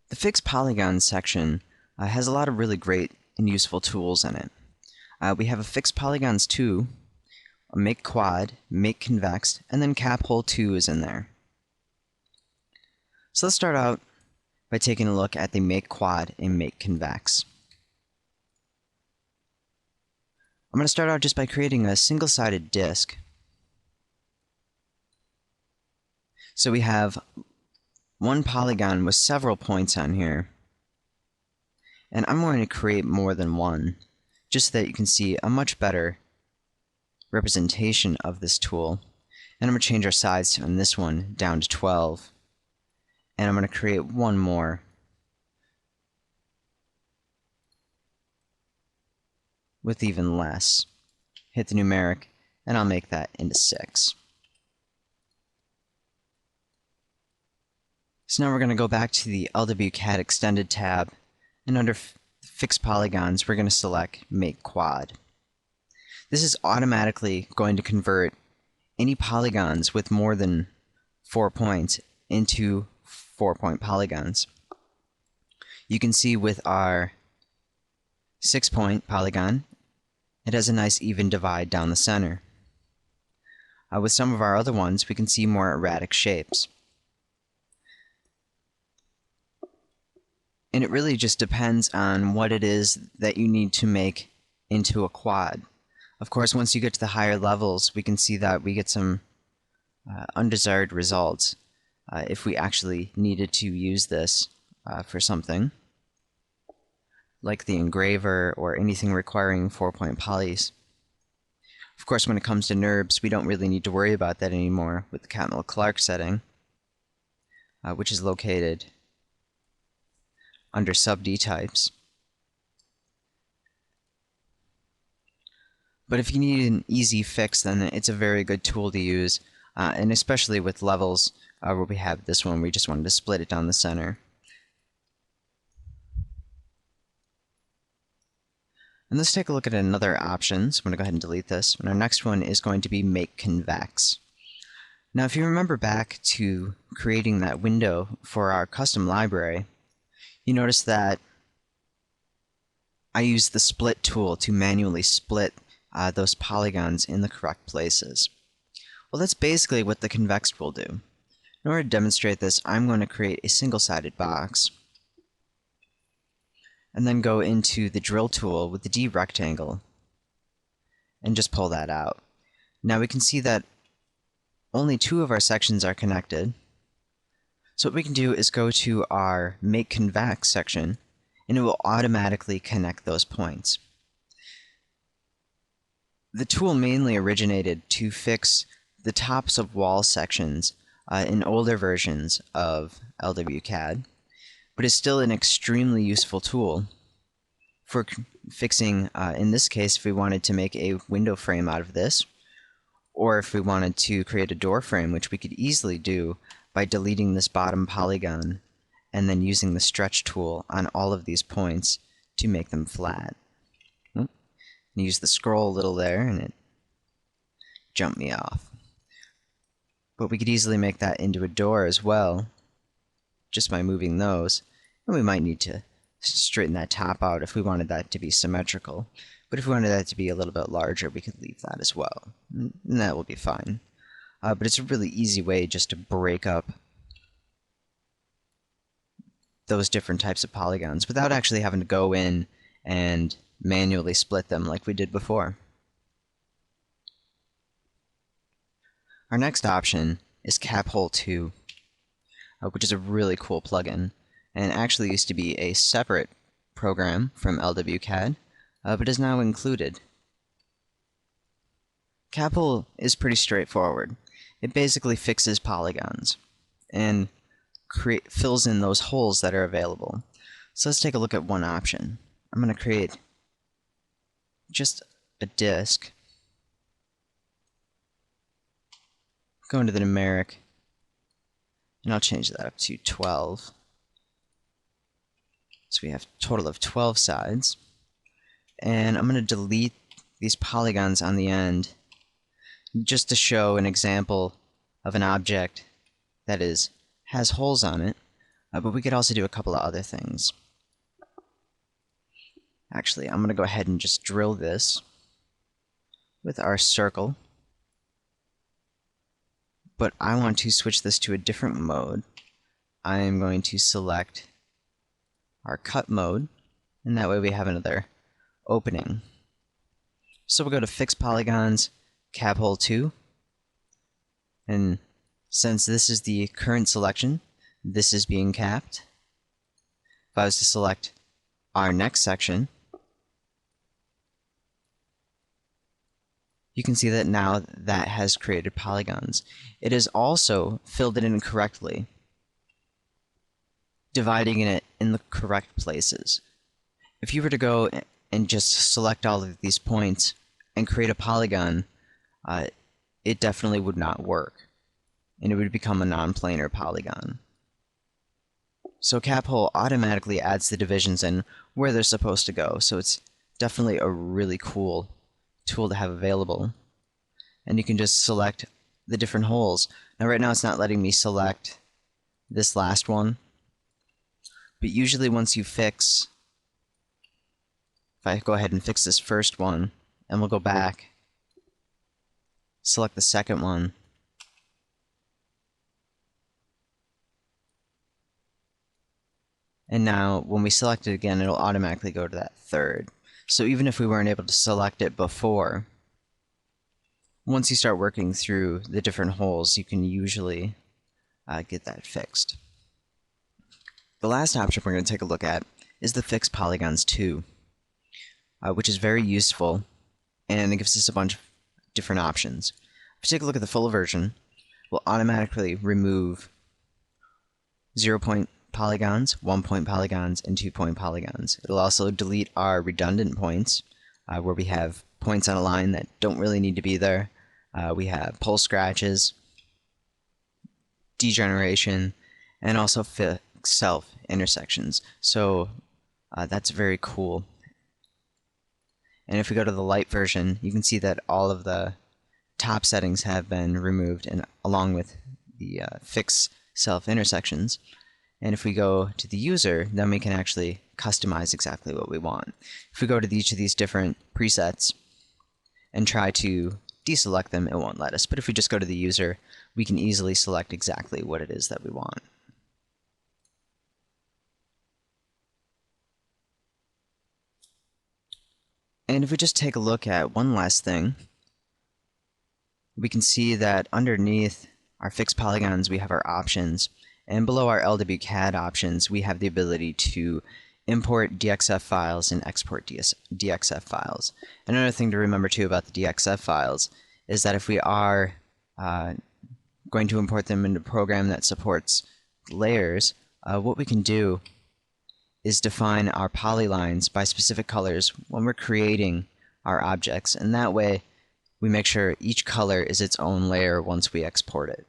The Fix Polygons section has a lot of really great and useful tools in it. We have a Fix Polygons 2, a Make Quad, Make Convex, and then Caphole 2 is in there. So let's start out by taking a look at the Make Quad and Make Convex. I'm going to start out just by creating a single-sided disk. So we have one polygon with several points on here, and I'm going to create more than one just so that you can see a much better representation of this tool. And I'm going to change our size on this one down to 12, and I'm going to create one more with even less. Hit the numeric, and I'll make that into 6. So now we're going to go back to the LWCAD Extended tab, and under Fix Polygons, we're going to select Make Quad. This is automatically going to convert any polygons with more than 4 points into 4-point polygons. You can see with our 6-point polygon, it has a nice even divide down the center. With some of our other ones, we can see more erratic shapes. And it really just depends on what it is that you need to make into a quad. Of course, once you get to the higher levels, we can see that we get some undesired results if we actually needed to use this for something, like the engraver or anything requiring 4-point polys. Of course, when it comes to NURBS, we don't really need to worry about that anymore with the Catmull-Clark setting, which is located under sub-D types. But if you need an easy fix, then it's a very good tool to use, and especially with levels where we have this one, we just wanted to split it down the center. And let's take a look at another option. So I'm going to go ahead and delete this. And our next one is going to be Make Convex. Now if you remember back to creating that window for our custom library, you notice that I used the split tool to manually split those polygons in the correct places. Well, that's basically what the Convex will do. In order to demonstrate this, I'm going to create a single-sided box, and then go into the drill tool with the D rectangle, and just pull that out. Now we can see that only 2 of our sections are connected. So what we can do is go to our Make Convex section, and it will automatically connect those points. The tool mainly originated to fix the tops of wall sections in older versions of LWCAD, but is still an extremely useful tool for fixing, in this case, if we wanted to make a window frame out of this, or if we wanted to create a door frame, which we could easily do by deleting this bottom polygon and then using the stretch tool on all of these points to make them flat. Use the scroll a little there and it jumped me off. But we could easily make that into a door as well, just by moving those. And we might need to straighten that top out if we wanted that to be symmetrical. But if we wanted that to be a little bit larger, we could leave that as well. And that will be fine. But it's a really easy way just to break up those different types of polygons without actually having to go in and manually split them like we did before. Our next option is Caphole 2, which is a really cool plugin, and actually used to be a separate program from LWCAD, but is now included. Caphole is pretty straightforward. It basically fixes polygons and fills in those holes that are available. So let's take a look at one option. I'm going to create just a disk, go into the numeric, and I'll change that up to 12. So we have a total of 12 sides, and I'm going to delete these polygons on the end just to show an example of an object that has holes on it, but we could also do a couple of other things. Actually, I'm going to go ahead and just drill this with our circle, but I want to switch this to a different mode. I am going to select our cut mode, and that way we have another opening. So we'll go to Fix Polygons, Caphole 2, and since this is the current selection, this is being capped. If I was to select our next section, you can see that now that has created polygons. It has also filled it in correctly, dividing it in the correct places. If you were to go and just select all of these points and create a polygon, it definitely would not work, and it would become a non-planar polygon. So Caphole automatically adds the divisions in where they're supposed to go, so it's definitely a really cool tool to have available. And you can just select the different holes. Now right now it's not letting me select this last one, but usually once you fix, if I go ahead and fix this first one, and we'll go back, select the second one, and now when we select it again, it'll automatically go to that third. So even if we weren't able to select it before, once you start working through the different holes, you can usually get that fixed. The last option we're going to take a look at is the Fix Polygons 2, which is very useful, and it gives us a bunch of different options. If you take a look at the full version, we'll automatically remove 0-point polygons, 1-point polygons, and 2-point polygons. It'll also delete our redundant points, where we have points on a line that don't really need to be there. We have pole scratches, degeneration, and also fix self intersections. So that's very cool. And if we go to the light version, you can see that all of the top settings have been removed, and along with the fix self intersections. And if we go to the user, then we can actually customize exactly what we want. If we go to each of these different presets and try to deselect them, it won't let us. But if we just go to the user, we can easily select exactly what it is that we want. And if we just take a look at one last thing, we can see that underneath our fixed polygons we have our options, and below our LWCAD options we have the ability to import DXF files and export DXF files. And another thing to remember too about the DXF files is that if we are going to import them into a program that supports layers, what we can do is define our polylines by specific colors when we're creating our objects, and that way we make sure each color is its own layer once we export it.